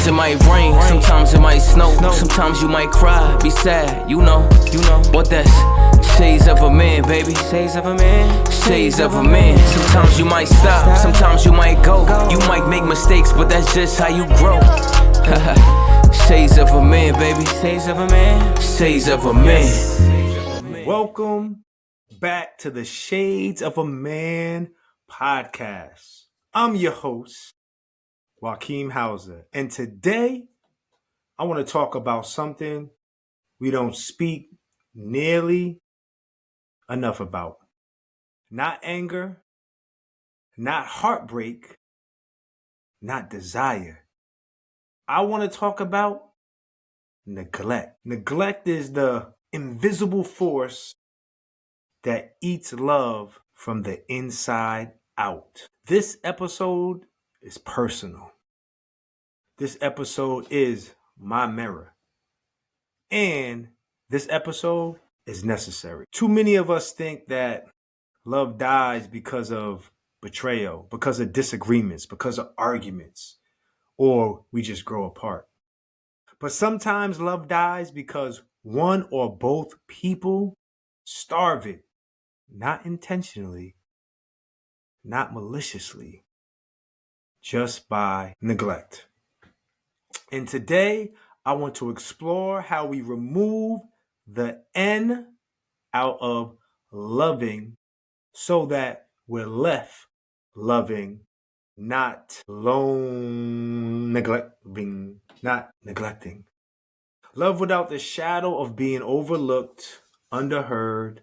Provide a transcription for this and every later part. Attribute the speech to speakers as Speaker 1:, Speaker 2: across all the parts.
Speaker 1: Sometimes it might rain, sometimes it might snow. Sometimes you might cry, be sad, you know. What that's shades of a man, baby. Shades of a man. Shades of a man. Sometimes you might stop, sometimes you might go. You might make mistakes, but that's just how you grow. Shades of a man, baby. Shades of a man. Shades of a man.
Speaker 2: Welcome back to the Shades of a Man podcast. I'm your host, Joaquim Hauser, and today I want to talk about something we don't speak nearly enough about. Not anger, not heartbreak, not desire. I want to talk about neglect. Neglect is the invisible force that eats love from the inside out. This episode is personal. This episode is my mirror. And this episode is necessary. Too many of us think that love dies because of betrayal, because of disagreements, because of arguments, or we just grow apart. But sometimes love dies because one or both people starve it, not intentionally, not maliciously, just by neglect. And today, I want to explore how we remove the N out of loving so that we're left loving, not not neglecting. Love without the shadow of being overlooked, underheard,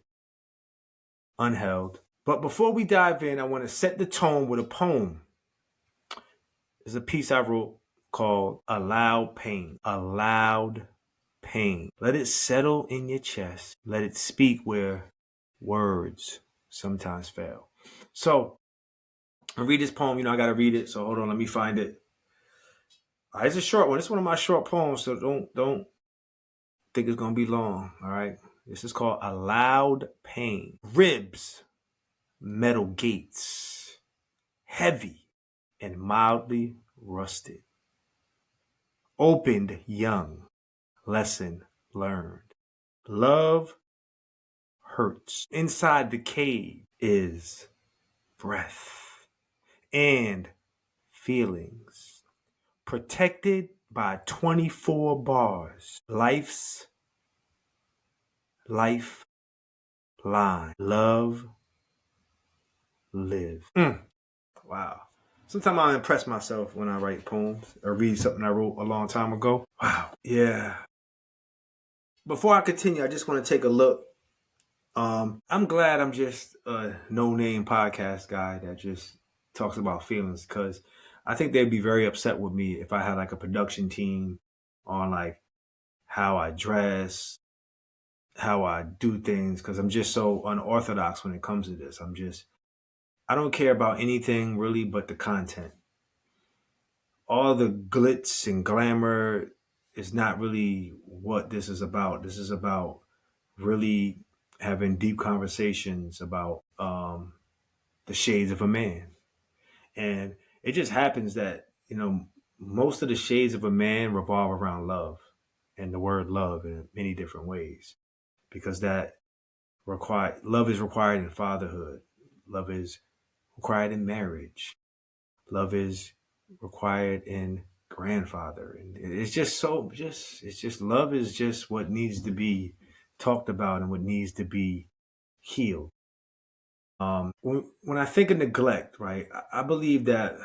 Speaker 2: unheld. But before we dive in, I want to set the tone with a poem. There's a piece I wrote called Allowed Pain. Allowed pain. Let it settle in your chest. Let it speak where words sometimes fail. So I read this poem. I got to read it. So hold on, let me find it. It's a short one. It's one of my short poems, so don't think it's going to be long. All right. This is called Allowed Pain. Ribs, metal gates, heavy and mildly rusted. Opened young, lesson learned. Love hurts. Inside the cave is breath and feelings. Protected by 24 bars. Life's lifeline. Love, live. Wow. Sometimes I impress myself when I write poems or read something I wrote a long time ago. Wow. Yeah. Before I continue, I just want to take a look. I'm glad I'm just a no-name podcast guy that just talks about feelings, because I think they'd be very upset with me if I had like a production team on like how I dress, how I do things, because I'm just so unorthodox when it comes to this. I don't care about anything really but the content. All the glitz and glamour is not really what this is about. This is about really having deep conversations about the shades of a man. And it just happens that, most of the shades of a man revolve around love and the word love in many different ways, because love is required in fatherhood. Love is required in marriage. Love is required in grandfather. And it's just love is just what needs to be talked about and what needs to be healed. When I think of neglect, right, I believe that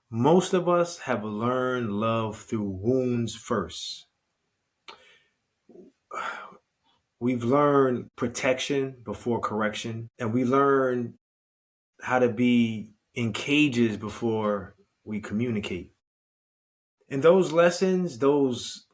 Speaker 2: most of us have learned love through wounds first. We've learned protection before correction, and we learn how to be in cages before we communicate. And those lessons, those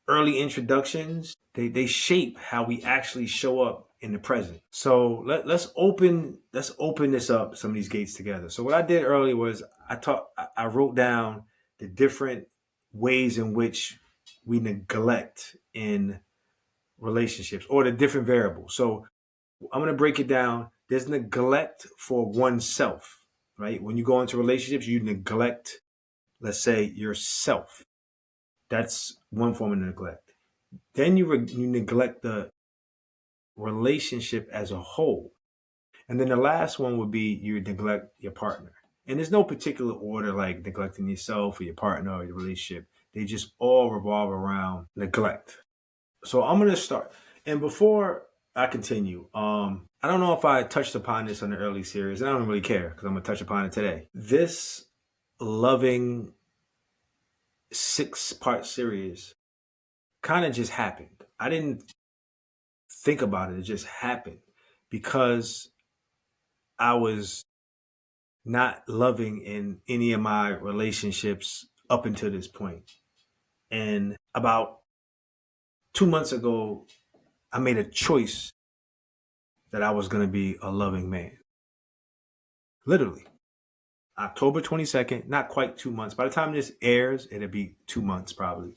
Speaker 2: early introductions, they shape how we actually show up in the present. So let's open this up, some of these gates together. So what I did earlier was I wrote down the different ways in which we neglect in relationships, or the different variables. So I'm going to break it down. There's neglect for oneself, right? When you go into relationships, you neglect let's say, yourself. That's one form of neglect. Then you neglect the relationship as a whole. And then the last one would be you neglect your partner. And there's no particular order like neglecting yourself or your partner or your relationship. They just all revolve around neglect. So I'm gonna start. And before I continue, I don't know if I touched upon this on the early series, and I don't really care because I'm gonna touch upon it today. This loving 6-part series kind of just happened. I didn't think about it; it just happened because I was not loving in any of my relationships up until this point. And about 2 months ago, I made a choice that I was going to be a loving man. Literally. October 22nd, not quite 2 months. By the time this airs, it'll be 2 months probably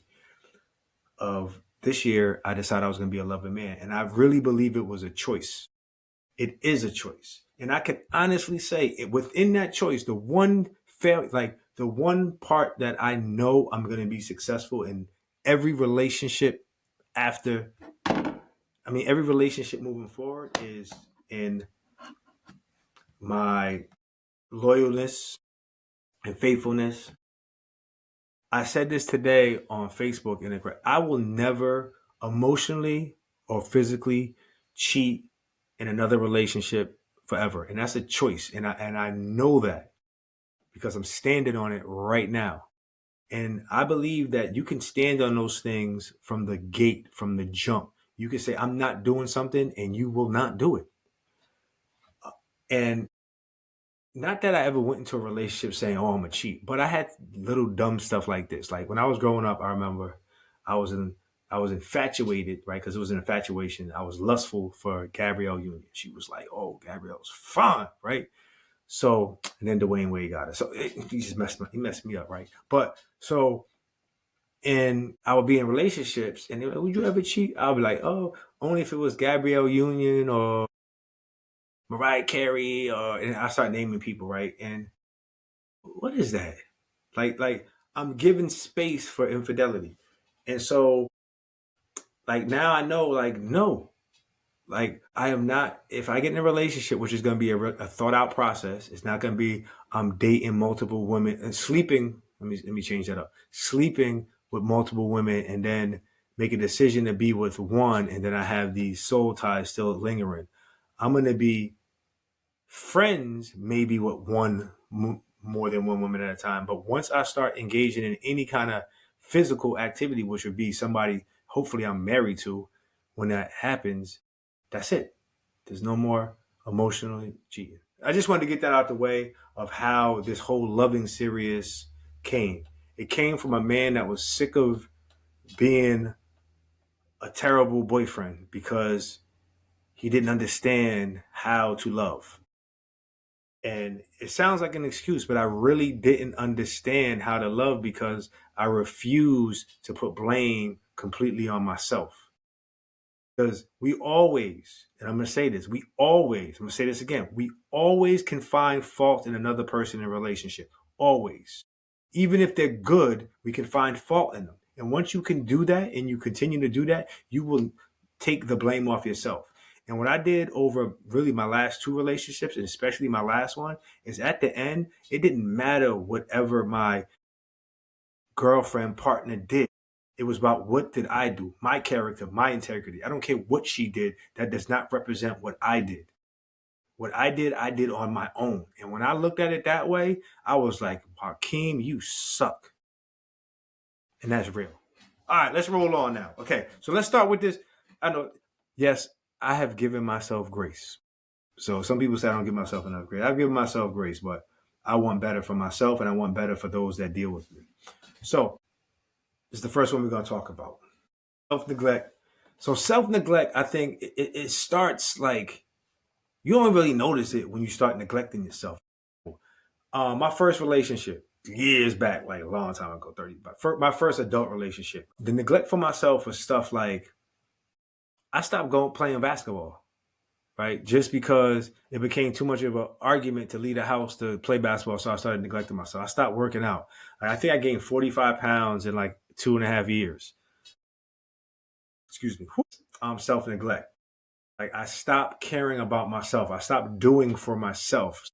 Speaker 2: of this year. I decided I was going to be a loving man. And I really believe it was a choice. It is a choice. And I can honestly say within that choice, the one part that I know I'm going to be successful in every relationship after, every relationship moving forward is in my loyalness and faithfulness. I said this today on Facebook, and I will never emotionally or physically cheat in another relationship forever. And that's a choice. And I know that because I'm standing on it right now. And I believe that you can stand on those things from the gate, from the jump. You can say, I'm not doing something, and you will not do it. And not that I ever went into a relationship saying, "Oh, I'm a cheat," but I had little dumb stuff like this. Like when I was growing up, I remember I was in I was infatuated, right? Because it was an infatuation. I was lustful for Gabrielle Union. She was like, "Oh, Gabrielle's fine," right? So, and then Dwayne Wade got her. So he just messed me up, right? But so, and I would be in relationships, and they were like, "Would you ever cheat?" I would be like, "Oh, only if it was Gabrielle Union or Mariah Carey," or and I start naming people, right? And what is that? Like I'm giving space for infidelity. And so like now I know like no, like I am not if I get in a relationship which is going to be a thought out process, it's not going to be I'm dating multiple women and sleeping, let me change that up. Sleeping with multiple women and then make a decision to be with one and then I have these soul ties still lingering. I'm going to be friends maybe with more than one woman at a time. But once I start engaging in any kind of physical activity, which would be somebody hopefully I'm married to, when that happens, that's it. There's no more emotionally cheating. I just wanted to get that out the way of how this whole loving series came. It came from a man that was sick of being a terrible boyfriend because he didn't understand how to love. And it sounds like an excuse, but I really didn't understand how to love because I refused to put blame completely on myself. Because we always, and I'm going to say this, I'm going to say this again, we always can find fault in another person in a relationship. Always. Even if they're good, we can find fault in them. And once you can do that and you continue to do that, you will take the blame off yourself. And what I did over really my last two relationships, and especially my last one, is at the end, it didn't matter whatever my girlfriend partner did. It was about what did I do, my character, my integrity. I don't care what she did. That does not represent what I did. What I did on my own. And when I looked at it that way, I was like, Hakeem, you suck. And that's real. All right, let's roll on now. Okay, so let's start with this. I know, yes, I have given myself grace. So some people say I don't give myself enough grace. I've given myself grace, but I want better for myself and I want better for those that deal with me. So this is the first one we're going to talk about. Self-neglect. So self-neglect, I think it starts like, you don't really notice it when you start neglecting yourself. My first relationship, years back, like a long time ago, 30, but my first adult relationship, the neglect for myself was stuff like, I stopped playing basketball. right? Just because it became too much of an argument to leave the house to play basketball, so I started neglecting myself. I stopped working out. Like, I think I gained 45 pounds in like 2.5 years. Excuse me. Self neglect. Like, I stopped caring about myself. I stopped doing for myself.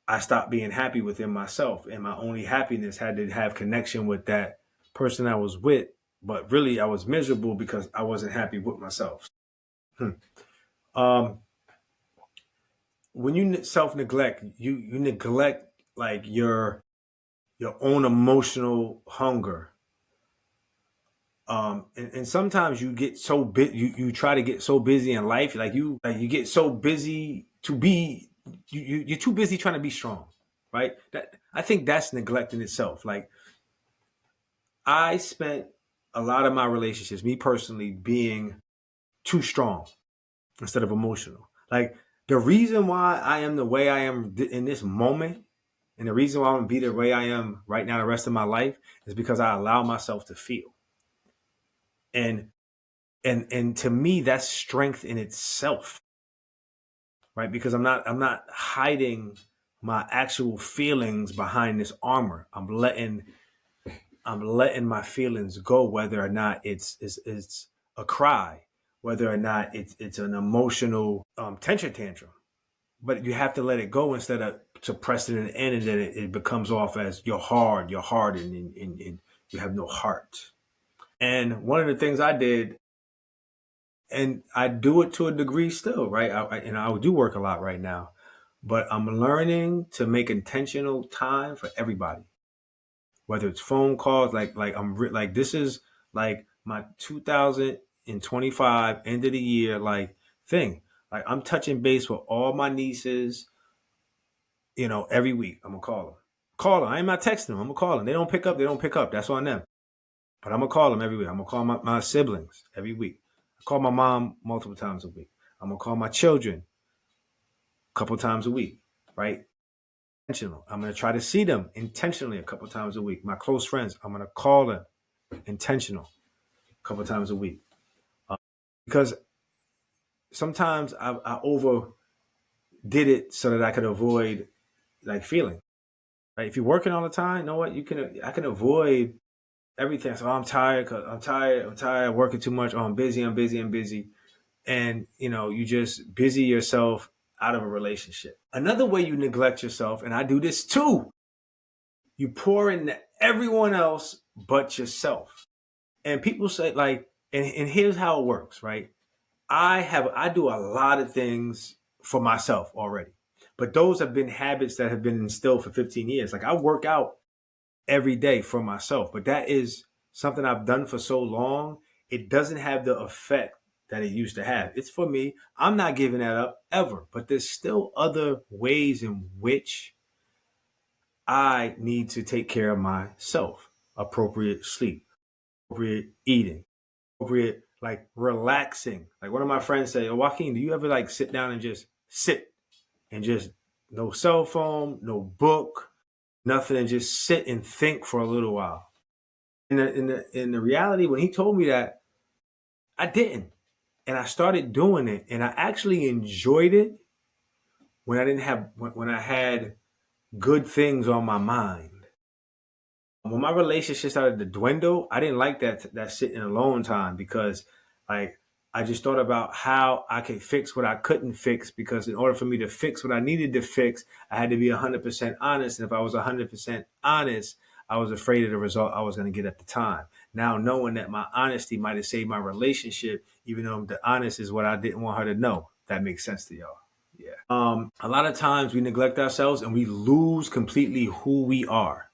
Speaker 2: I stopped being happy within myself, and my only happiness had to have connection with that person I was with. But really, I was miserable because I wasn't happy with myself. Hmm. Um, when you self neglect, you neglect like your own emotional hunger. And sometimes you get so you try to get so busy in life, like you get so busy to be you're too busy trying to be strong, right? That I think that's neglect in itself. Like, I spent a lot of my relationships, me personally, being too strong instead of emotional. Like, the reason why I am the way I am in this moment, and the reason why I'm gonna be the way I am right now the rest of my life, is because I allow myself to feel. And and to me, that's strength in itself, right? Because I'm not hiding my actual feelings behind this armor. I'm letting my feelings go, whether or not it's a cry, whether or not it's an emotional tension tantrum. But you have to let it go instead of suppressing it in, and then it becomes off as you're hardened, and you have no heart. And one of the things I did, and I do it to a degree still, right? And I do work a lot right now, but I'm learning to make intentional time for everybody, whether it's phone calls, like this is like my 2025 end of the year like thing. Like, I'm touching base with all my nieces, every week. I'm gonna call them. Call them. I ain't not texting them. I'm gonna call them. They don't pick up. They don't pick up. That's on them. But I'm gonna call them every week. I'm gonna call my siblings every week. I call my mom multiple times a week. I'm gonna call my children a couple times a week, right? Intentional. I'm gonna try to see them intentionally a couple times a week. My close friends, I'm gonna call them intentional a couple times a week. Because sometimes I overdid it so that I could avoid like feeling. Right? If you're working all the time, you know what? I can avoid everything. So, I'm tired. I'm tired. Working too much. Oh, I'm busy. I'm busy. I'm busy. And you just busy yourself out of a relationship. Another way you neglect yourself, and I do this too, you pour into everyone else but yourself. And people say, like, and here's how it works, right? I do a lot of things for myself already, but those have been habits that have been instilled for 15 years. Like, I work out every day for myself, but that is something I've done for so long. It doesn't have the effect that it used to have. It's for me. I'm not giving that up ever, but there's still other ways in which I need to take care of myself. Appropriate sleep, appropriate eating, appropriate like relaxing. Like, one of my friends say, "Oh, Joaquin, do you ever like sit down and just sit and just no cell phone, no book, nothing, and just sit and think for a little while?" In the reality, when he told me that, I didn't, and I started doing it, and I actually enjoyed it when I didn't have when I had good things on my mind. When my relationship started to dwindle, I didn't like that sitting alone time, because like I just thought about how I could fix what I couldn't fix, because in order for me to fix what I needed to fix, I had to be 100% honest. And if I was 100% honest, I was afraid of the result I was going to get at the time. Now, knowing that my honesty might have saved my relationship, even though the honest is what I didn't want her to know. That makes sense to y'all. Yeah. A lot of times we neglect ourselves and we lose completely who we are.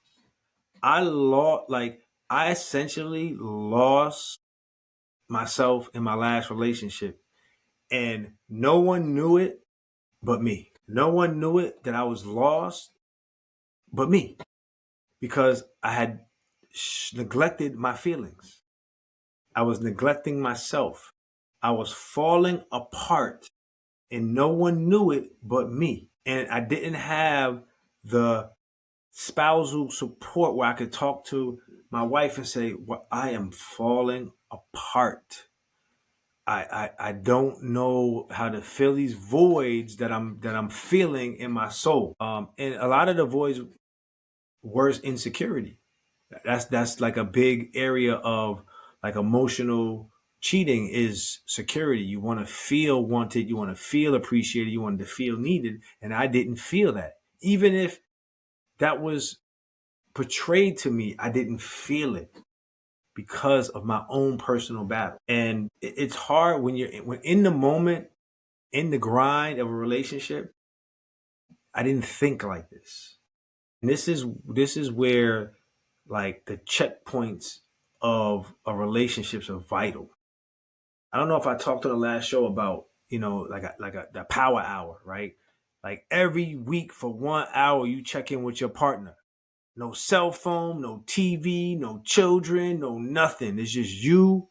Speaker 2: I essentially lost myself in my last relationship, and no one knew it but me. No one knew it that I was lost but me, because I had neglected my feelings. I was neglecting myself. I was falling apart, and no one knew it but me. And I didn't have the spousal support where I could talk to my wife and say, "Well, I am falling apart." I don't know how to fill these voids that I'm feeling in my soul. And a lot of the voids were insecurity. That's like a big area of like emotional cheating is security. You want to feel wanted, you want to feel appreciated, you want to feel needed, and I didn't feel that. Even if that was portrayed to me, I didn't feel it because of my own personal battle. And it's hard when in the moment, in the grind of a relationship. I didn't think like this. And this is where like the checkpoints of a relationships are vital. I don't know if I talked on the last show about, the power hour, right? Like every week for 1 hour you check in with your partner. No cell phone, no TV, no children, no nothing. It's just you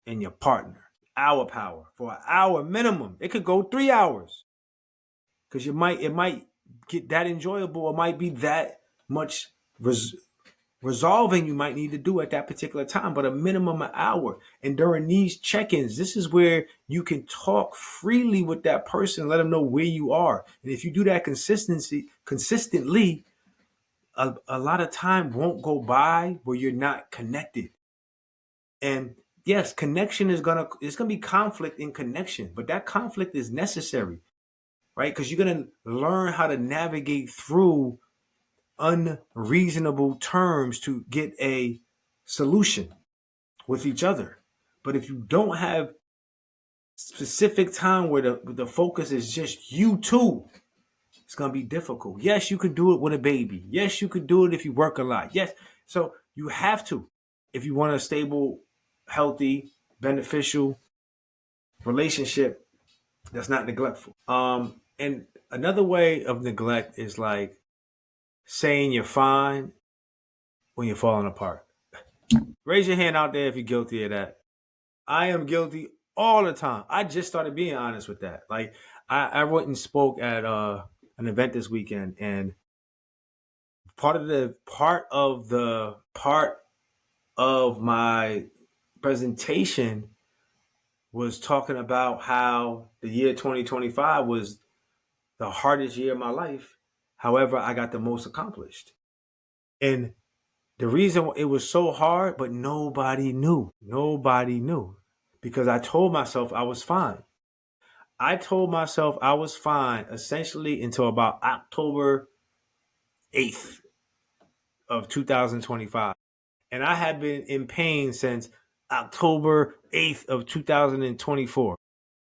Speaker 2: and your partner. Hour power for an hour minimum. It could go 3 hours because it might get that enjoyable. It might be that much resolving you might need to do at that particular time, but a minimum an hour. And during these check-ins, this is where you can talk freely with that person, let them know where you are. And if you do that consistently, a lot of time won't go by where you're not connected. And yes, connection it's gonna be conflict in connection, but that conflict is necessary, right? Because you're gonna learn how to navigate through unreasonable terms to get a solution with each other. But if you don't have specific time where the focus is just you two, it's gonna be difficult. Yes, you could do it with a baby. Yes, you could do it if you work a lot. Yes, so you have to if you want a stable, healthy, beneficial relationship that's not neglectful. And another way of neglect is like saying you're fine when you're falling apart. Raise your hand out there if you're guilty of that. I am guilty all the time. I just started being honest with that. Like I went and spoke at an event this weekend, and part of my presentation was talking about how the year 2025 was the hardest year of my life. However, I got the most accomplished. And the reason it was so hard, but nobody knew. Nobody knew. Because I told myself I was fine. I told myself I was fine essentially until about October 8th of 2025. And I had been in pain since October 8th of 2024.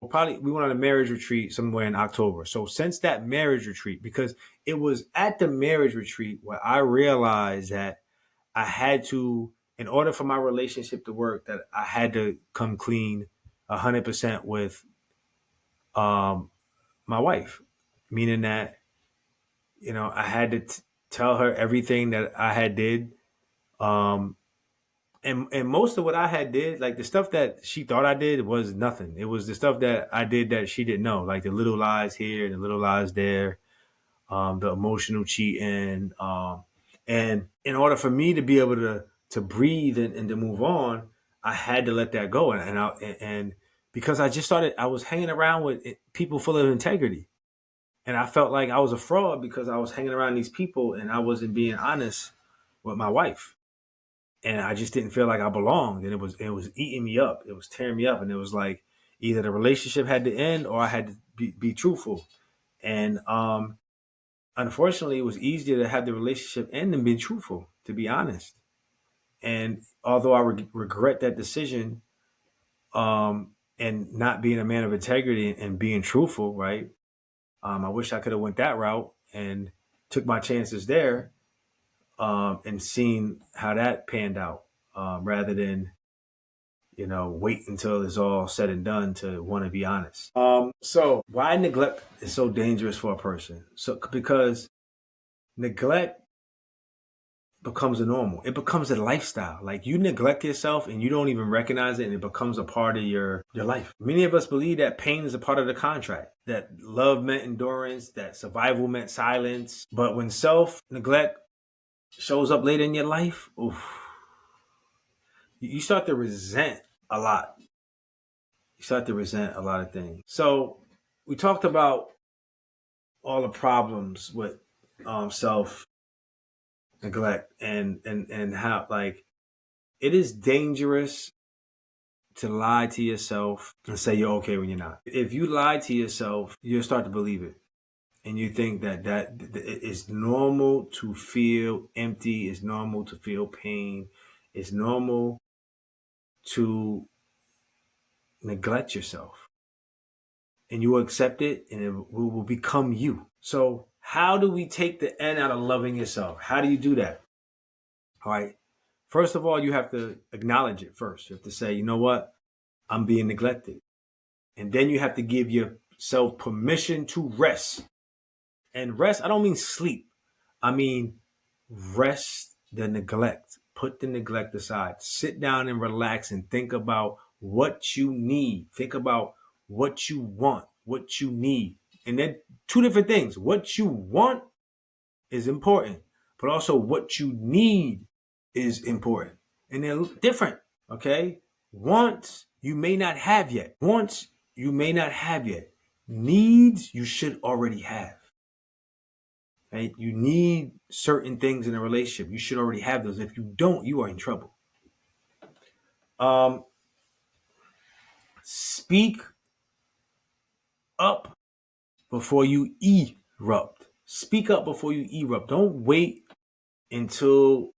Speaker 2: We went on a marriage retreat somewhere in October. So since that marriage retreat, because it was at the marriage retreat where I realized that I had to, in order for my relationship to work, that I had to come clean 100% with um, my wife, meaning that I had to tell her everything that I had did, um, and most of what I had did, like the stuff that she thought I did, was nothing. It was the stuff that I did that she didn't know, like the little lies here, the little lies there, the emotional cheating, and in order for me to be able to breathe and to move on, I had to let that go, and because I was hanging around with people full of integrity. And I felt like I was a fraud because I was hanging around these people and I wasn't being honest with my wife. And I just didn't feel like I belonged. And it was eating me up. It was tearing me up. And it was like either the relationship had to end or I had to be truthful. And unfortunately, it was easier to have the relationship end than being truthful, to be honest. And although I regret that decision, and not being a man of integrity and being truthful, right? I wish I could have went that route and took my chances there, and seen how that panned out, rather than wait until it's all said and done to want to be honest. So why neglect is so dangerous for a person? So because neglect becomes a normal. It becomes a lifestyle. Like you neglect yourself and you don't even recognize it, and it becomes a part of your life. Many of us believe that pain is a part of the contract, that love meant endurance, that survival meant silence. But when self neglect shows up later in your life, oof, you start to resent a lot. You start to resent a lot of things. So we talked about all the problems with self neglect and how like it is dangerous to lie to yourself and say you're okay when you're not. If you lie to yourself, you'll start to believe it. And you think that it's normal to feel empty, it's normal to feel pain, it's normal to neglect yourself. And you will accept it and it will become you. So, how do we take the N out of loving yourself? How do you do that? All right. First of all, you have to acknowledge it first. You have to say, you know what? I'm being neglected. And then you have to give yourself permission to rest. And rest, I don't mean sleep. I mean rest the neglect. Put the neglect aside. Sit down and relax and think about what you need. Think about what you want, what you need. And then two different things. What you want is important, but also what you need is important. And they're different, okay? Wants you may not have yet. Wants you may not have yet. Needs you should already have. Right? You need certain things in a relationship. You should already have those. If you don't, you are in trouble. Um, Speak up before you erupt. Speak up before you erupt. Don't wait until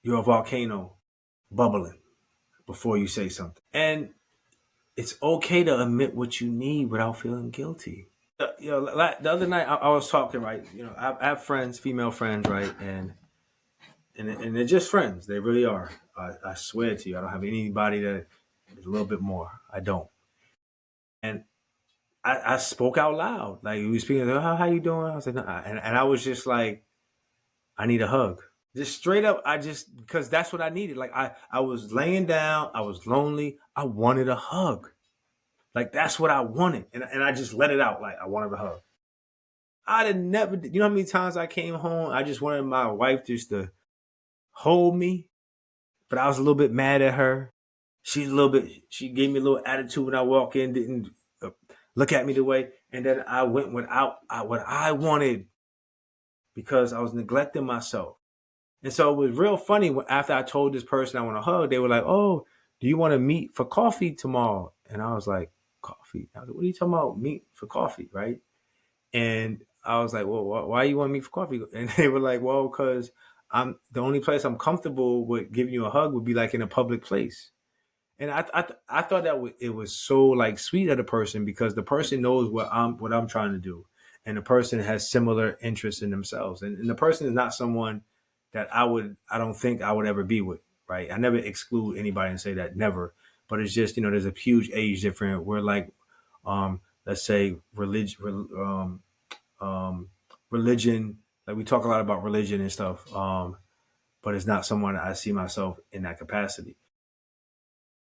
Speaker 2: you're a volcano bubbling before you say something. And it's okay to admit what you need without feeling guilty. The other night I was talking, right? I have friends, female friends, right? And they're just friends. They really are. I swear to you, I don't have anybody that is a little bit more. I don't. And I spoke out loud. Like we were speaking, how you doing? I was like, no. And I was just like, I need a hug. Just straight up, because that's what I needed. Like I was laying down, I was lonely, I wanted a hug. Like that's what I wanted. And I just let it out. Like I wanted a hug. I'd have never, you know how many times I came home, I just wanted my wife just to hold me, but I was a little bit mad at her. She gave me a little attitude when I walk in, didn't look at me the way. And then I went without what I wanted because I was neglecting myself. And so it was real funny after I told this person I want a hug, they were like, oh, do you want to meet for coffee tomorrow? And I was like, coffee? What are you talking about? Meet for coffee, right? And I was like, well, why you want to meet for coffee? And they were like, well, because I'm the only place I'm comfortable with giving you a hug would be like in a public place. And I thought that it was so like sweet of the person because the person knows what I'm trying to do, and the person has similar interests in themselves, and the person is not someone that I don't think I would ever be with, right? I never exclude anybody and say that, never, but it's just there's a huge age difference. We're like, let's say religion, like we talk a lot about religion and stuff, but it's not someone I see myself in that capacity.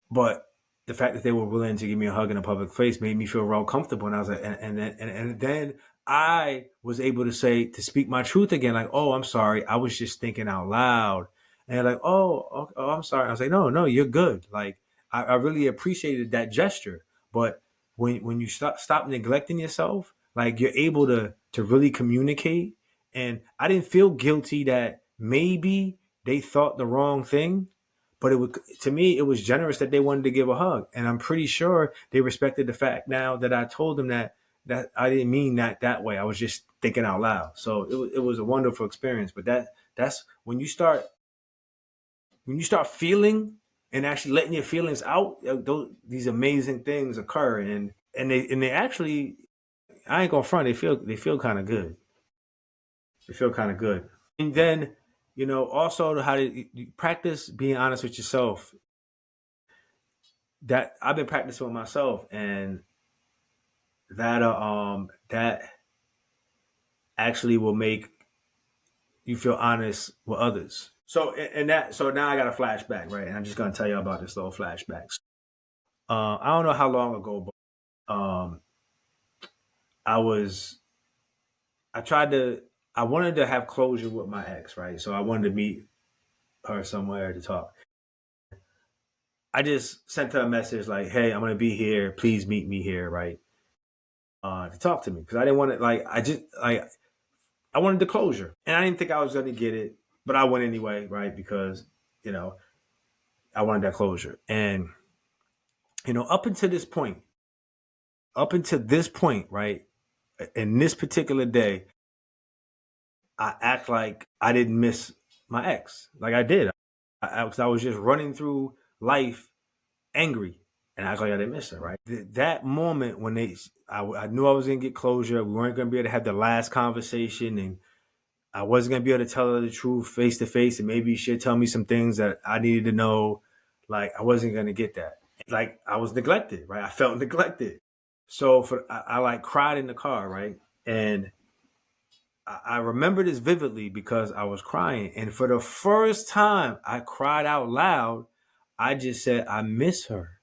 Speaker 2: But the fact that they were willing to give me a hug in a public place made me feel real comfortable. And I was like, and then I was able to speak my truth again. Like, oh, I'm sorry. I was just thinking out loud. And they're like, oh, I'm sorry. I was like, no, you're good. Like, I really appreciated that gesture. But when you stop neglecting yourself, like you're able to really communicate. And I didn't feel guilty that maybe they thought the wrong thing, but to me, it was generous that they wanted to give a hug, and I'm pretty sure they respected the fact now that I told them that I didn't mean that way. I was just thinking out loud. So it was a wonderful experience. But that's when you start feeling and actually letting your feelings out, these amazing things occur, and they actually, I ain't gonna front, they feel kind of good. They feel kind of good. And then also how to you practice being honest with yourself. That I've been practicing with myself, and that actually will make you feel honest with others. So now I got a flashback, right? And I'm just gonna tell you about this little flashback. I don't know how long ago, but I was I tried to I wanted to have closure with my ex, right? So I wanted to meet her somewhere to talk. I just sent her a message like, "Hey, I'm gonna be here. Please meet me here, right?" To talk to me because I didn't want to I wanted the closure, and I didn't think I was gonna get it, but I went anyway, right? Because you know I wanted that closure, and up until this point, right, in this particular day, I act like I didn't miss my ex, like I did. I was just running through life angry and act like I didn't miss her, right? That moment when I knew I was gonna get closure. We weren't gonna be able to have the last conversation, and I wasn't gonna be able to tell her the truth face to face, and maybe she'd tell me some things that I needed to know. Like I wasn't gonna get that. Like I was neglected, right? I felt neglected. So I like cried in the car, right? And I remember this vividly because I was crying, and for the first time I cried out loud. I just said, "I miss her."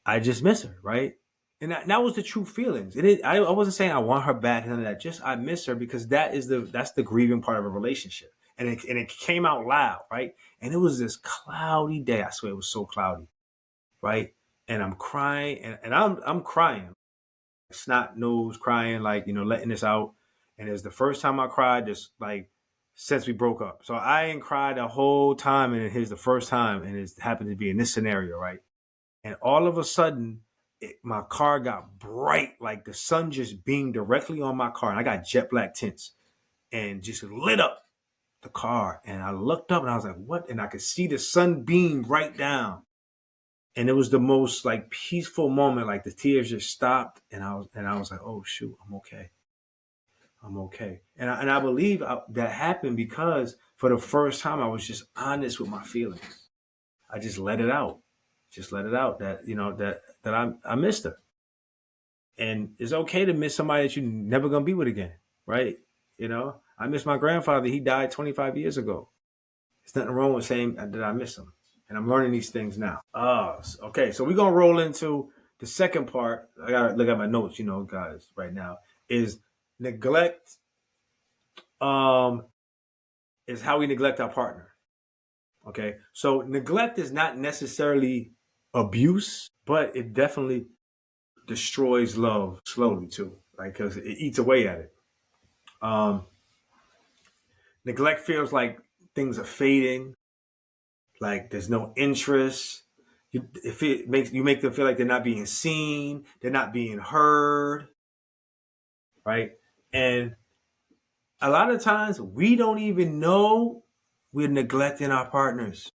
Speaker 2: I just miss her, right? And that was the true feelings. I wasn't saying I want her back, none of that. Just I miss her because that's the grieving part of a relationship. And it came out loud, right? And it was this cloudy day. I swear it was so cloudy, right? And I'm crying, and I'm crying, snot nose crying, like letting this out. And it's the first time I cried this like since we broke up. So I ain't cried the whole time, and here's the first time, and it happened to be in this scenario, right? And all of a sudden, my car got bright, like the sun just beamed directly on my car, and I got jet black tints, and just lit up the car. And I looked up, and I was like, "What?" And I could see the sun beam right down, and it was the most like peaceful moment. Like the tears just stopped, and I was like, "Oh shoot, I'm okay, I'm okay." And I believe that happened because for the first time, I was just honest with my feelings. I just let it out. Just let it out that I missed her. And it's okay to miss somebody that you're never gonna be with again, right? I miss my grandfather. He died 25 years ago. There's nothing wrong with saying that I miss him. And I'm learning these things now. Okay. So we're gonna roll into the second part. I gotta look at my notes, guys, right now. Is neglect is how we neglect our partner. Okay. So neglect is not necessarily abuse, but it definitely destroys love slowly too, like because it eats away at it. Um, Neglect feels like things are fading, like there's no interest. If it makes you make them feel like they're not being seen, they're not being heard, right? And a lot of times we don't even know we're neglecting our partners.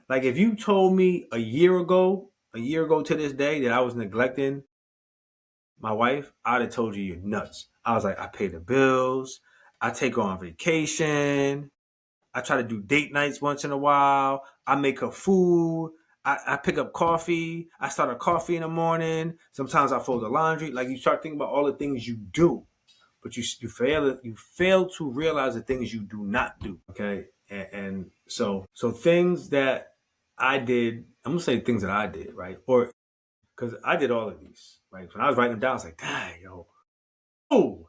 Speaker 2: Like if you told me a year ago to this day that I was neglecting my wife, I'd have told you you're nuts. I was like, I pay the bills, I take her on vacation, I try to do date nights once in a while, I make her food, I pick up coffee, I start a coffee in the morning, sometimes I fold the laundry. Like you start thinking about all the things you do, but you fail to realize the things you do not do. Okay. And so things that I did, I'm gonna say things that I did, right? Or because I did all of these. Right? When I was writing them down, I was like, dang, yo, oh,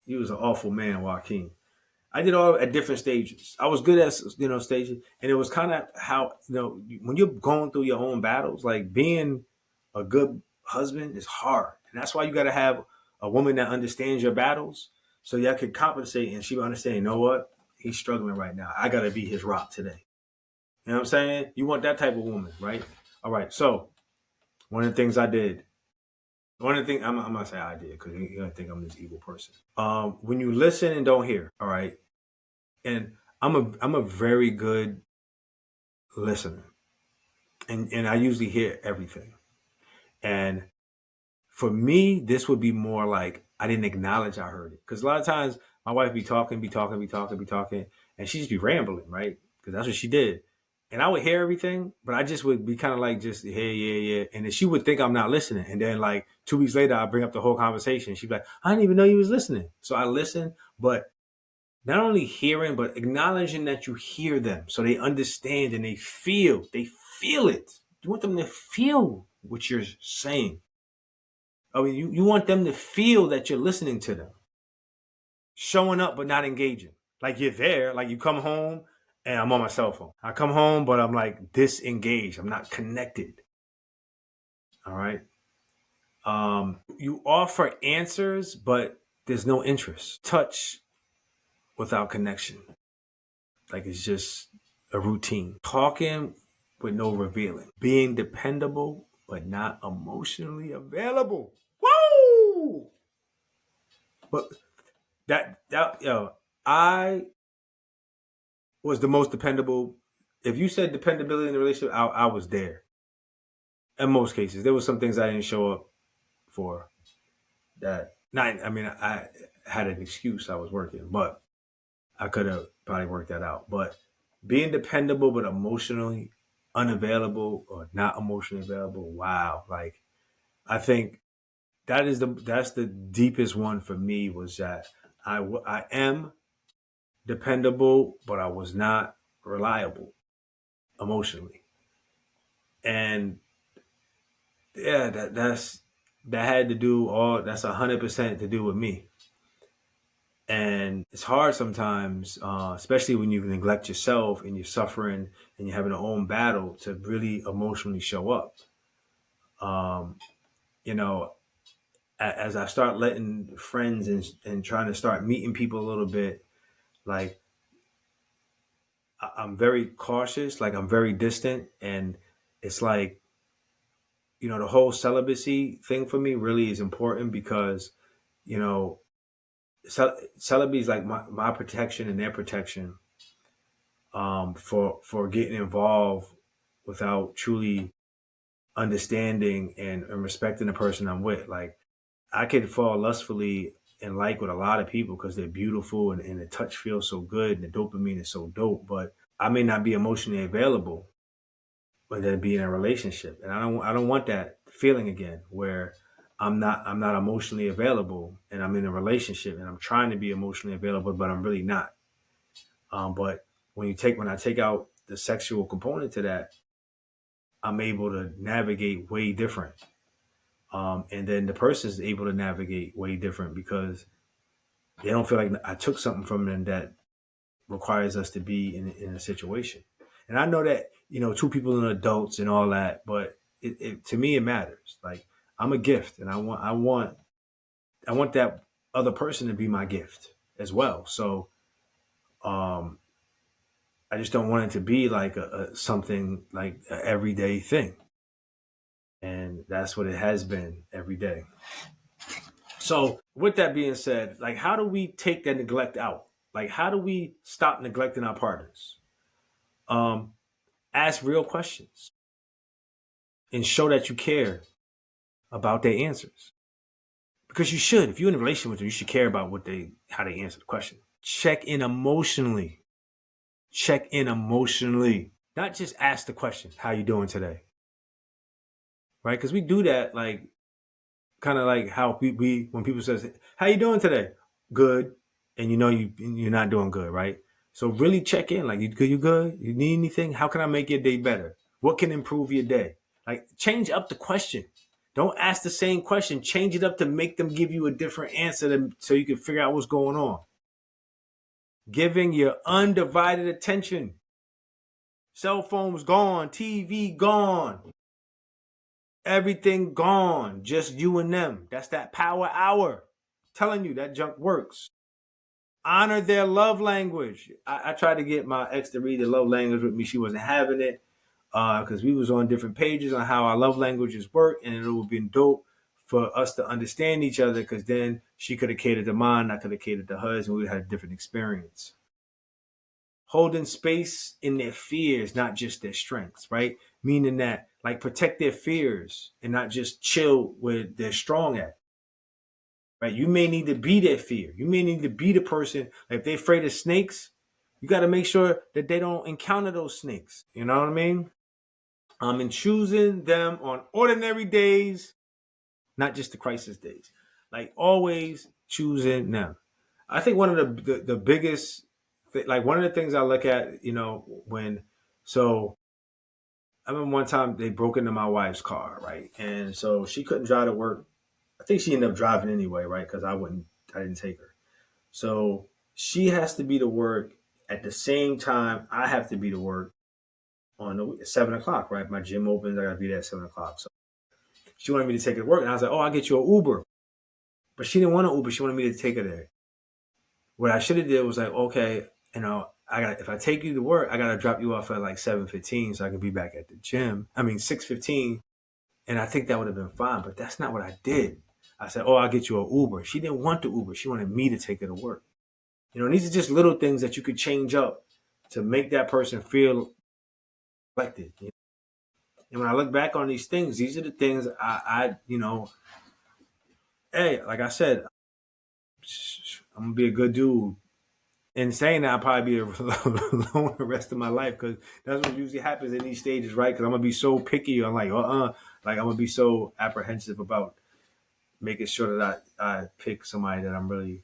Speaker 2: he was an awful man, Joaquin. I did all at different stages. I was good at stages, and it was kind of how when you're going through your own battles, like being a good husband is hard, and that's why you got to have a woman that understands your battles, so y'all can compensate, and she will understand. You know what? He's struggling right now. I got to be his rock today. You know what I'm saying? You want that type of woman, right? All right. So one of the things I did. One of the things I'm gonna say I did because you're gonna think I'm this evil person. When you listen and don't hear, all right, and I'm a very good listener, and I usually hear everything. And for me, this would be more like I didn't acknowledge I heard it because a lot of times my wife be talking, and she just be rambling, right? Because that's what she did, and I would hear everything, but I just would be kind of like just hey, yeah, yeah, and then she would think I'm not listening, and then like 2 weeks later I bring up the whole conversation. She'd be like, I didn't even know you was listening, so I listen, but not only hearing but acknowledging that you hear them, so they understand and they feel it. You want them to feel what you're saying. I mean, you want them to feel that you're listening to them, showing up but not engaging. Like you're there, like you come home and I'm on my cell phone. I come home, but I'm like disengaged. I'm not connected. All right. You offer answers, but there's no interest. Touch without connection. Like it's just a routine. Talking with no revealing. Being dependable, but not emotionally available. Woo! But I was the most dependable. If you said dependability in the relationship, I was there. In most cases, there was some things I didn't show up for. That not. I mean, I had an excuse. I was working, but I could have probably worked that out. But being dependable but emotionally unavailable or not emotionally available, wow! Like I think that's the deepest one for me was that I am dependable, but I was not reliable emotionally, and yeah, that had to do all that's 100% to do with me. And it's hard sometimes, especially when you neglect yourself and you're suffering and you're having your own battle to really emotionally show up. Um, you know, as I start letting friends and trying to start meeting people a little bit, like I'm very cautious, like I'm very distant. And it's like, the whole celibacy thing for me really is important because, you know, celibacy is like my protection and their protection for getting involved without truly understanding and respecting the person I'm with. Like I could fall lustfully and like with a lot of people because they're beautiful and the touch feels so good and the dopamine is so dope, but I may not be emotionally available but then be in a relationship. And I don't want that feeling again where I'm not emotionally available and I'm in a relationship and I'm trying to be emotionally available, but I'm really not. But when I take out the sexual component to that, I'm able to navigate way different. And then the person is able to navigate way different because they don't feel like I took something from them that requires us to be in a situation. And I know that, two people are adults and all that, but to me, it matters. Like I'm a gift and I want that other person to be my gift as well. So, um, I just don't want it to be like a something like an everyday thing. And that's what it has been every day. So, with that being said, like, how do we take that neglect out? Like, how do we stop neglecting our partners? Um, Ask real questions and show that you care about their answers. Because you should. If you're in a relationship with them, you should care about how they answer the question. Check in emotionally. Check in emotionally. Not just ask the question, how you doing today? Right? Because we do that like kind of like how we when people says, "How you doing today?" Good, and you're not doing good, right? So really check in, like you good, you good? You need anything? How can I make your day better? What can improve your day? Like change up the question. Don't ask the same question. Change it up to make them give you a different answer so you can figure out what's going on. Giving your undivided attention. Cell phones gone, TV gone, everything gone. Just you and them. That's that power hour. Telling you that junk works. Honor their love language. I tried to get my ex to read the love language with me. She wasn't having it because we was on different pages on how our love languages work, and it would have been dope for us to understand each other because then she could have catered to mine, I could have catered to hers, and we would have had a different experience. Holding space in their fears, not just their strengths, right? Meaning that, like, protect their fears and not just chill where they're strong at. Right? You may need to be their fear. You may need to be the person. Like if they're afraid of snakes, you got to make sure that they don't encounter those snakes. You know what I mean? And choosing them on ordinary days, not just the crisis days. Like always choosing them. I think one of the biggest, like one of the things I look at, so I remember one time they broke into my wife's car, right? And so she couldn't drive to work. I think she ended up driving anyway, right? Because I didn't take her. So she has to be to work at the same time I have to be to work on 7 o'clock, right? My gym opens, I gotta be there at 7 o'clock. So She wanted me to take her to work. And I was like, oh, I'll get you an Uber. But she didn't want an Uber. She wanted me to take her there. What I should have did was like, okay, if I take you to work, I gotta drop you off at like 7:15 so I can be back at the gym. I mean 6:15, and I think that would have been fine. But that's not what I did. I said, oh, I'll get you an Uber. She didn't want the Uber. She wanted me to take her to work. And these are just little things that you could change up to make that person feel reflected. And when I look back on these things, these are the things hey, like I said, I'm gonna be a good dude. In saying that, I'll probably be alone the rest of my life because that's what usually happens in these stages, right? Because I'm gonna be so picky. I'm like, like I'm gonna be so apprehensive about making sure that I pick somebody that I'm really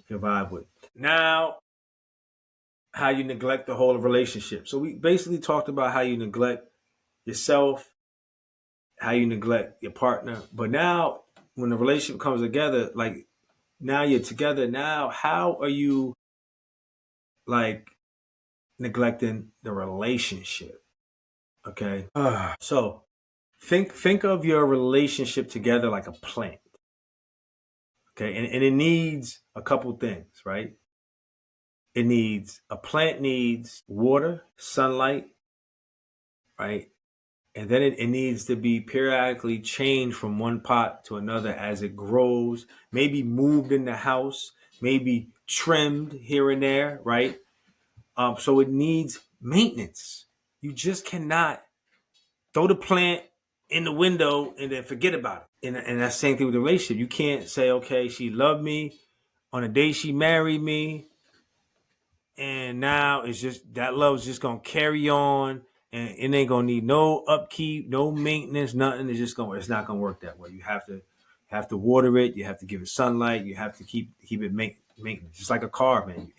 Speaker 2: can vibe with. Now, how you neglect the whole relationship. So we basically talked about how you neglect yourself, how you neglect your partner. But now, when the relationship comes together, like now you're together. Now, how are you like neglecting the relationship? Okay. So think of your relationship together like a plant. Okay. And it needs a couple things, right? A plant needs water, sunlight, right? And then it needs to be periodically changed from one pot to another as it grows, maybe moved in the house, maybe trimmed here and there, right? So it needs maintenance. You just cannot throw the plant in the window and then forget about it. And that's the same thing with the relationship. You can't say, okay, she loved me on the day she married me, and now it's just that love's just gonna carry on, and it ain't gonna need no upkeep, no maintenance, nothing. It's not gonna work that way. You have to water it. You have to give it sunlight. You have to keep it maintenance. Just like a car, man.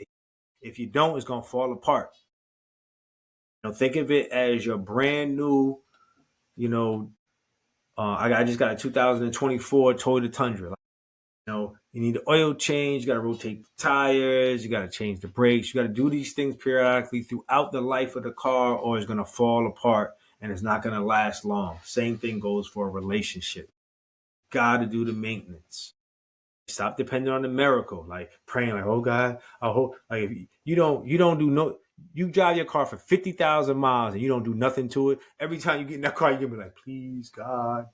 Speaker 2: If you don't, it's gonna fall apart. Think of it as your brand new. I just got a 2024 Toyota Tundra. You need the oil change. You got to rotate the tires. You got to change the brakes. You got to do these things periodically throughout the life of the car, or it's going to fall apart and it's not going to last long. Same thing goes for a relationship. Got to do the maintenance. Stop depending on the miracle, like praying, like, oh God, I hope. Like if you don't do no. You drive your car for 50,000 miles and you don't do nothing to it. Every time you get in that car, you're gonna be like, please God,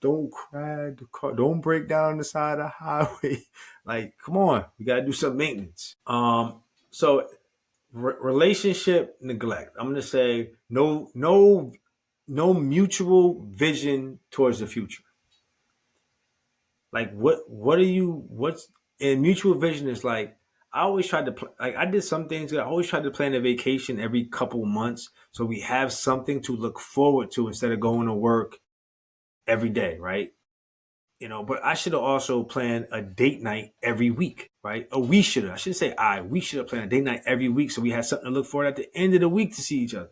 Speaker 2: don't crash the car, don't break down on the side of the highway. Like, come on, we gotta do some maintenance. So relationship neglect. I'm gonna say no mutual vision towards the future. Like, what's in mutual vision is like, I always tried to like I did some things. I always tried to plan a vacation every couple months so we have something to look forward to instead of going to work every day, right? But I should have also planned a date night every week, right? Or I shouldn't say we should have planned a date night every week so we had something to look forward at the end of the week to see each other.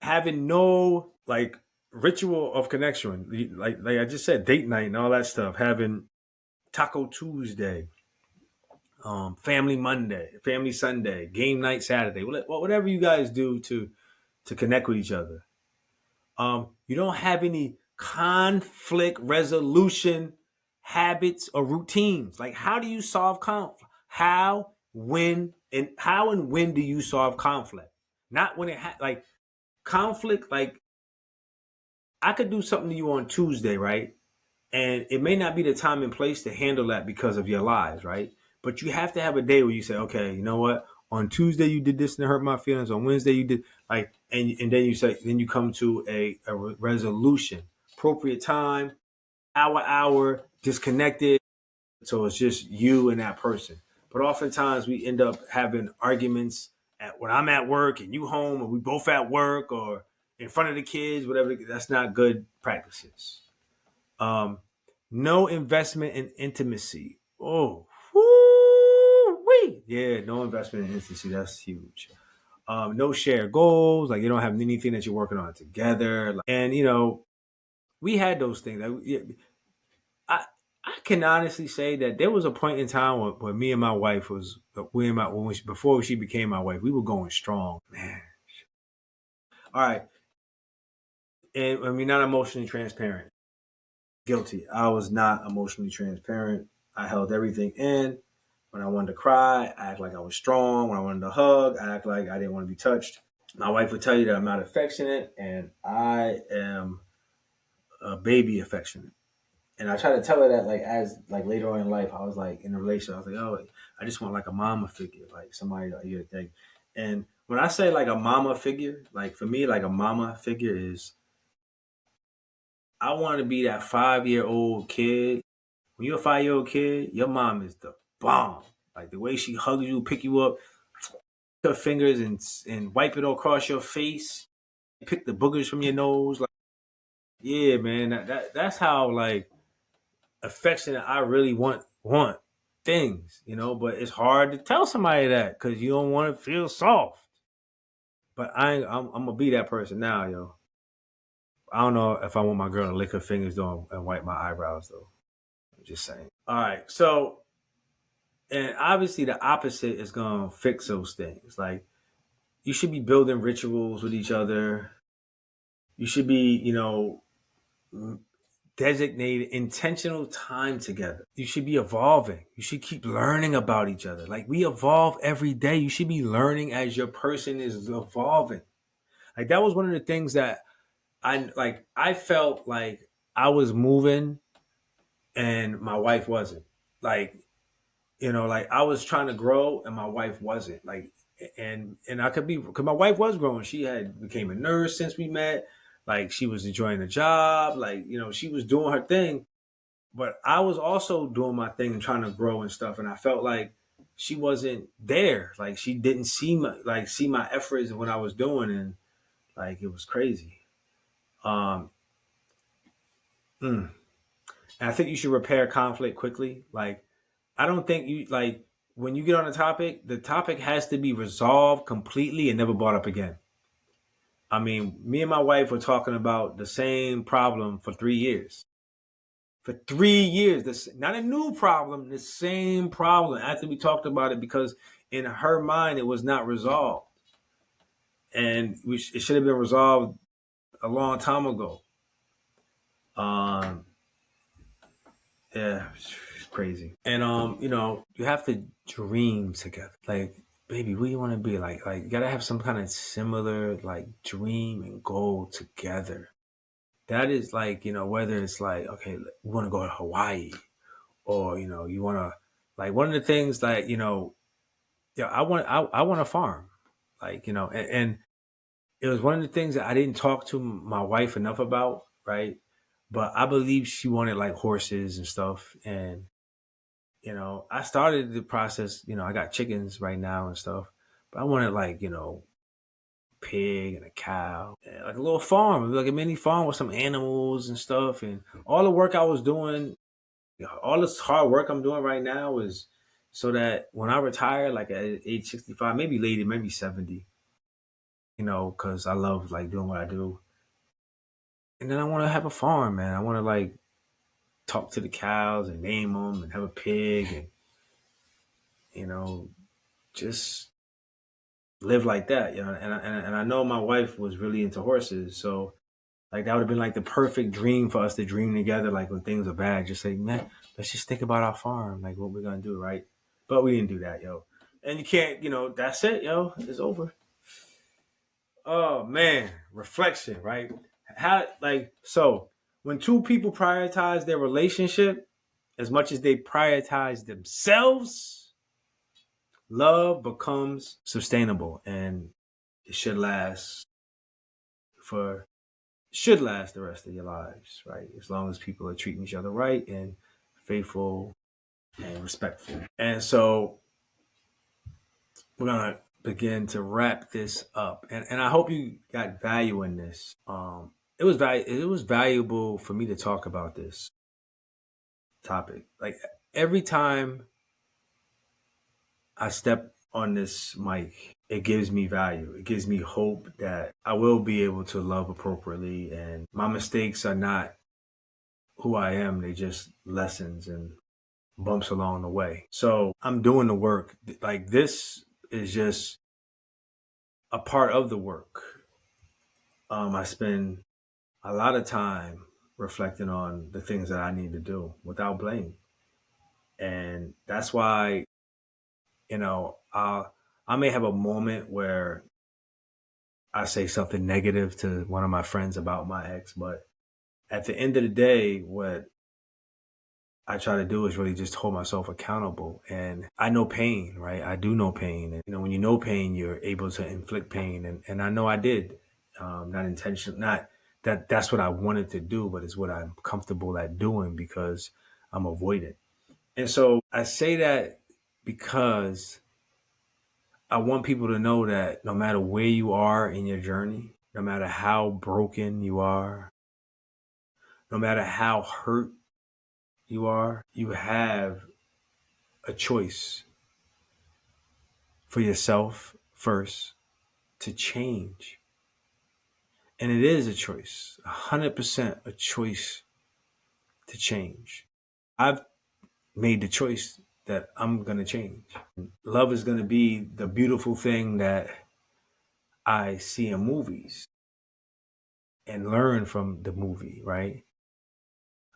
Speaker 2: Having no like ritual of connection, like I just said, date night and all that stuff. Having Taco Tuesday, Family Monday, Family Sunday, Game Night Saturday, whatever you guys do to connect with each other. You don't have any conflict resolution habits or routines. Like, how do you solve conflict? How and when do you solve conflict? Not when like conflict. Like, I could do something to you on Tuesday, right? And it may not be the time and place to handle that because of your lives, right? But you have to have a day where you say, okay, you know what? On Tuesday you did this and it hurt my feelings. On Wednesday you did like, and then you come to a resolution, appropriate time, hour, disconnected. So it's just you and that person. But oftentimes we end up having arguments when I'm at work and you home, or we both at work, or in front of the kids, whatever. That's not good practices. Um, no investment in intimacy. Oh, woo-wee. Yeah, no investment in intimacy. That's huge. No shared goals. Like, you don't have anything that you're working on together. And we had those things. I can honestly say that there was a point in time when me and my wife before she became my wife, we were going strong, man. All right, and we're not emotionally transparent. Guilty. I was not emotionally transparent. I held everything in. When I wanted to cry, I act like I was strong. When I wanted to hug, I act like I didn't want to be touched. My wife would tell you that I'm not affectionate, and I am a baby affectionate. And I try to tell her that, like, as like later on in life, I was like in a relationship. I was like, oh, I just want like a mama figure, like somebody like. And when I say like a mama figure, like for me, like a mama figure is I want to be that 5-year-old kid. When you're a 5-year-old kid, your mom is the bomb. Like the way she hugs you, pick you up, her fingers and wipe it all across your face, pick the boogers from your nose. Like, yeah, man, that's how like affectionate I really want things, you know. But it's hard to tell somebody that because you don't want to feel soft. But I'm gonna be that person now, yo. I don't know if I want my girl to lick her fingers though and wipe my eyebrows though. I'm just saying. All right, so and obviously the opposite is gonna fix those things. Like you should be building rituals with each other. You should be, designated intentional time together. You should be evolving. You should keep learning about each other. Like we evolve every day. You should be learning as your person is evolving. Like that was one of the things that I felt like I was moving and my wife wasn't. Like, like I was trying to grow and my wife wasn't. Like and I could be because my wife was growing. She had became a nurse since we met. Like she was enjoying the job. Like, she was doing her thing. But I was also doing my thing and trying to grow and stuff. And I felt like she wasn't there. Like she didn't see my efforts and what I was doing. And like, it was crazy. Um, mm. And I think you should repair conflict quickly. Like, I don't think you like when you get on the topic has to be resolved completely and never brought up again. I mean, me and my wife were talking about the same problem for 3 years. For 3 years, this not a new problem, the same problem. After we talked about it, because in her mind it was not resolved, and it should have been resolved a long time ago. Um, yeah, it's crazy. And you have to dream together. Like, baby, what do you want to be like? You gotta have some kind of similar like dream and goal together. That is like, whether it's like, okay, we want to go to Hawaii, or you want to like one of the things that yeah, I want a farm, like and it was one of the things that I didn't talk to my wife enough about, right? But I believe she wanted like horses and stuff, and I started the process. I got chickens right now and stuff, but I wanted like pig and a cow, and like a little farm, like a mini farm with some animals and stuff, and all the work I was doing. All this hard work I'm doing right now is so that when I retire, like at age 65, maybe later, maybe 70, because I love like doing what I do. And then I want to have a farm, man. I want to like talk to the cows and name them and have a pig and, you know, just live like that, And I know my wife was really into horses. So, like, that would have been like the perfect dream for us to dream together. Like, when things are bad, just say, man, let's just think about our farm, like what we're going to do, right? But we didn't do that, yo. And you can't, that's it, yo. It's over. Oh man, reflection, right? How like so when two people prioritize their relationship as much as they prioritize themselves, love becomes sustainable and it for should last the rest of your lives, right? As long as people are treating each other right and faithful and respectful. And so we're gonna begin to wrap this up, and I hope you got value in this. It was valuable for me to talk about this topic. Like every time I step on this mic, it gives me value. It gives me hope that I will be able to love appropriately, and my mistakes are not who I am. They just lessons and bumps along the way. So I'm doing the work. Like this is just a part of the work. I spend a lot of time reflecting on the things that I need to do without blame. And that's why, I may have a moment where I say something negative to one of my friends about my ex, but at the end of the day, what I try to do is really just hold myself accountable. And I know pain, right? I do know pain. And, when you know pain, you're able to inflict pain. And I know I did, not intentional, not that's what I wanted to do, but it's what I'm comfortable at doing because I'm avoidant. And so I say that because I want people to know that no matter where you are in your journey, no matter how broken you are, no matter how hurt you are, you have a choice for yourself first to change. And it is a choice, 100% a choice to change. I've made the choice that I'm going to change. Love is going to be the beautiful thing that I see in movies and learn from the movie, right?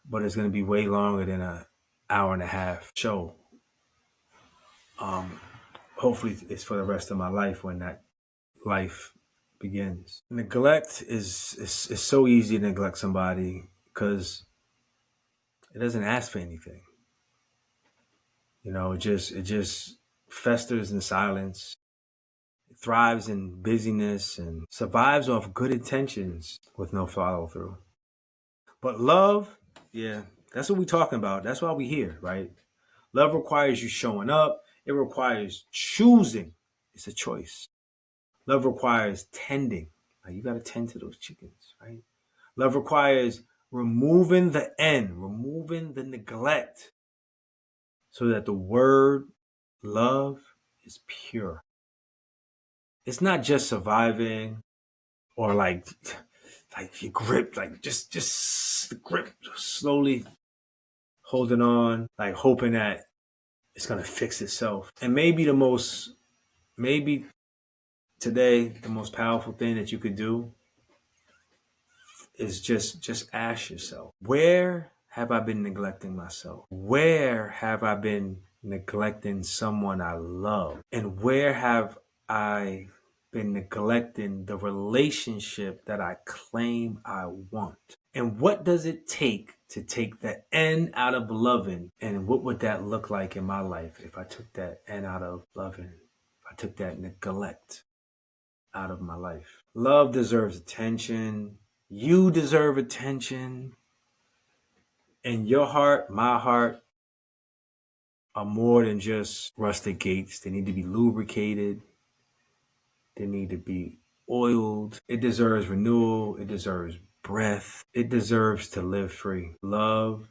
Speaker 2: But it's going to be way longer than an hour and a half show. Hopefully it's for the rest of my life when that life begins. Neglect is so easy to neglect somebody because it doesn't ask for anything. It just festers in silence. It thrives in busyness and survives off good intentions with no follow through. But love, yeah, that's what we're talking about. That's why we're here, right? Love requires you showing up. It requires choosing. It's a choice. Love requires tending. Like you got to tend to those chickens, right? Love requires removing the removing the neglect so that the word love is pure. It's not just surviving or like you grip, like just grip slowly holding on, like hoping that it's going to fix itself. And maybe today, the most powerful thing that you could do is just ask yourself, where have I been neglecting myself? Where have I been neglecting someone I love? And where have I been neglecting the relationship that I claim I want? And what does it take to take the N out of loving? And what would that look like in my life if I took that N out of loving? If I took that neglect out of my life? Love deserves attention. You deserve attention. And your heart, my heart, are more than just rusted gates. They need to be lubricated. They need to be oiled. It deserves renewal. It deserves breath. It deserves to live free. Love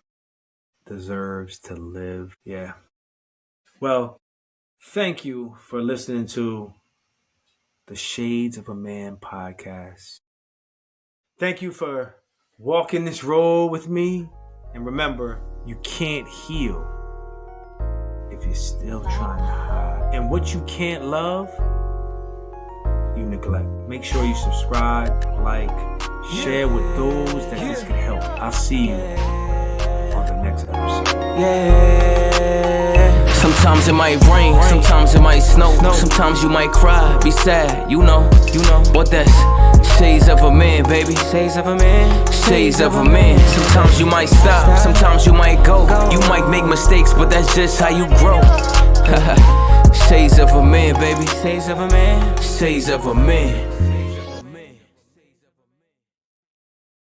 Speaker 2: deserves to live. Yeah. Well, thank you for listening to the Shades of a Man podcast. Thank you for walking this road with me. And remember, you can't heal if you're still trying to hide. And what you can't love, you neglect. Make sure you subscribe, like, share with those that this can help. I'll see you on the next episode.
Speaker 1: Yeah. Sometimes it might rain, sometimes it might snow, sometimes you might cry, be sad, you know. But that's shades of a man, baby. Shades of a man. Shades of a man. Sometimes you might stop, sometimes you might go. You might make mistakes, but that's just how you grow. Shades of a man, baby. Shades of a man. Shades of a man.